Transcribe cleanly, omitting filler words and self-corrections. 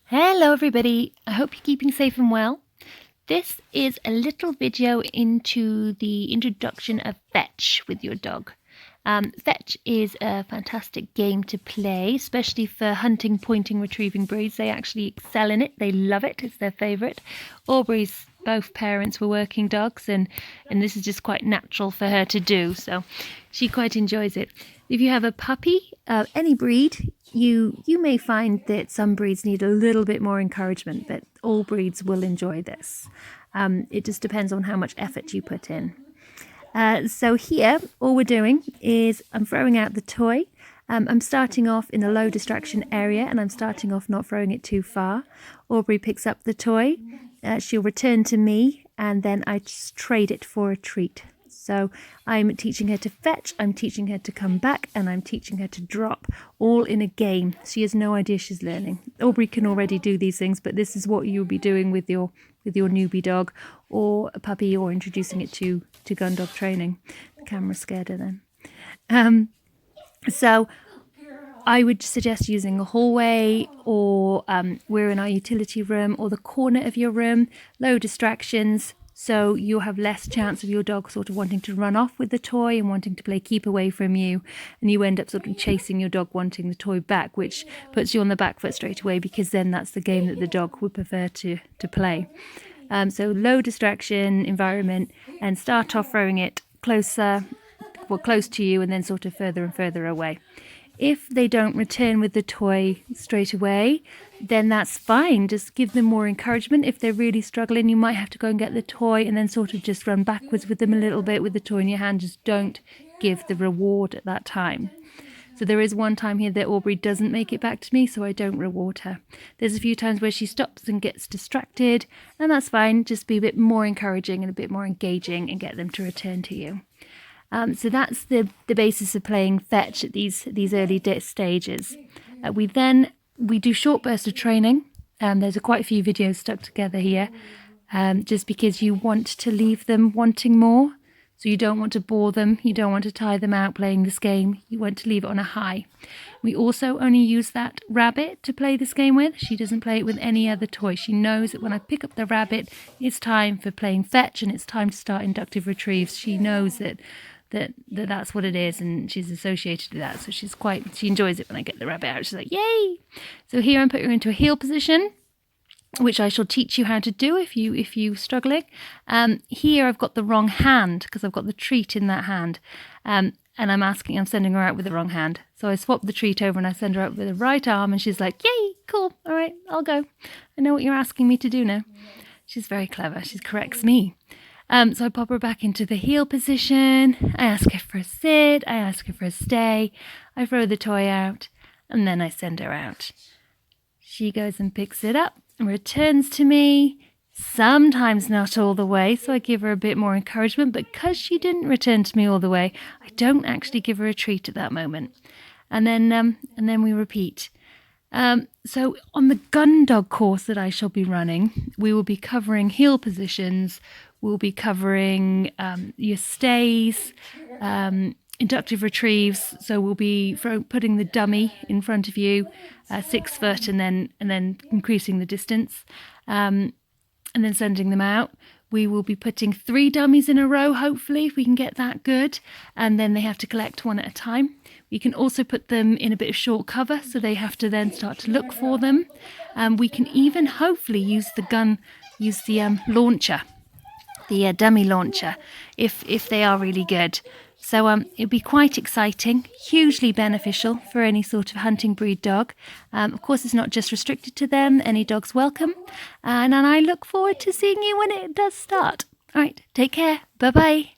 Hello everybody, I hope you're keeping safe and well. This is a little video into the introduction of fetch with your dog. Fetch is a fantastic game to play, especially for hunting, pointing, retrieving breeds. They actually excel in it, they love it, it's their favourite. Aubrey's both parents were working dogs and this is just quite natural for her to do, so she quite enjoys it. If you have a puppy, any breed, you may find that some breeds need a little bit more encouragement, but all breeds will enjoy this. It just depends on how much effort you put in. So here, all we're doing is I'm throwing out the toy. I'm starting off in a low distraction area and I'm starting off not throwing it too far. Aubrey picks up the toy, she'll return to me and then I just trade it for a treat. So I'm teaching her to fetch, I'm teaching her to come back, and I'm teaching her to drop, all in a game. She has no idea she's learning. Aubrey can already do these things, but this is what you'll be doing with your newbie dog or a puppy, or introducing it to gun dog training. The camera's scared her then. So I would suggest using a hallway, or we're in our utility room, or the corner of your room, low distractions. So you'll have less chance of your dog sort of wanting to run off with the toy and wanting to play keep away from you. And you end up sort of chasing your dog wanting the toy back, which puts you on the back foot straight away, because then that's the game that the dog would prefer to play. So low distraction environment, and start off throwing it close to you and then sort of further and further away. If they don't return with the toy straight away, then that's fine. Just give them more encouragement. If they're really struggling, you might have to go and get the toy and then sort of just run backwards with them a little bit with the toy in your hand. Just don't give the reward at that time. So there is one time here that Aubrey doesn't make it back to me, so I don't reward her. There's a few times where she stops and gets distracted, and that's fine. Just be a bit more encouraging and a bit more engaging and get them to return to you. So that's the basis of playing fetch at these early stages. We do short bursts of training. There's quite a few videos stuck together here, just because you want to leave them wanting more. So you don't want to bore them, you don't want to tire them out playing this game, you want to leave it on a high. We also only use that rabbit to play this game with. She doesn't play it with any other toy. She knows that when I pick up the rabbit, it's time for playing fetch and it's time to start inductive retrieves. She knows that's what it is, and she's associated with that, so she enjoys it when I get the rabbit out. She's like, yay! So here I'm putting her into a heel position, which I shall teach you how to do if you're struggling. Here I've got the wrong hand because I've got the treat in that hand, and I'm sending her out with the wrong hand. So I swap the treat over and I send her out with the right arm, and she's like, yay, cool, all right, I'll go. I know what you're asking me to do now. She's very clever, she corrects me. So I pop her back into the heel position, I ask her for a sit, I ask her for a stay, I throw the toy out, and then I send her out. She goes and picks it up and returns to me, sometimes not all the way, so I give her a bit more encouragement, but because she didn't return to me all the way, I don't actually give her a treat at that moment. And then we repeat. So on the gun dog course that I shall be running, we will be covering heel positions, we'll be covering your stays, inductive retrieves, so we'll be putting the dummy in front of you, 6 foot, and then increasing the distance, and then sending them out. We will be putting 3 dummies in a row, hopefully, if we can get that good, and then they have to collect one at a time. We can also put them in a bit of short cover, so they have to then start to look for them. We can even hopefully use the launcher, the dummy launcher, if they are really good. So it'll be quite exciting, hugely beneficial for any sort of hunting breed dog. Of course, it's not just restricted to them. Any dog's welcome. And I look forward to seeing you when it does start. All right, take care. Bye-bye.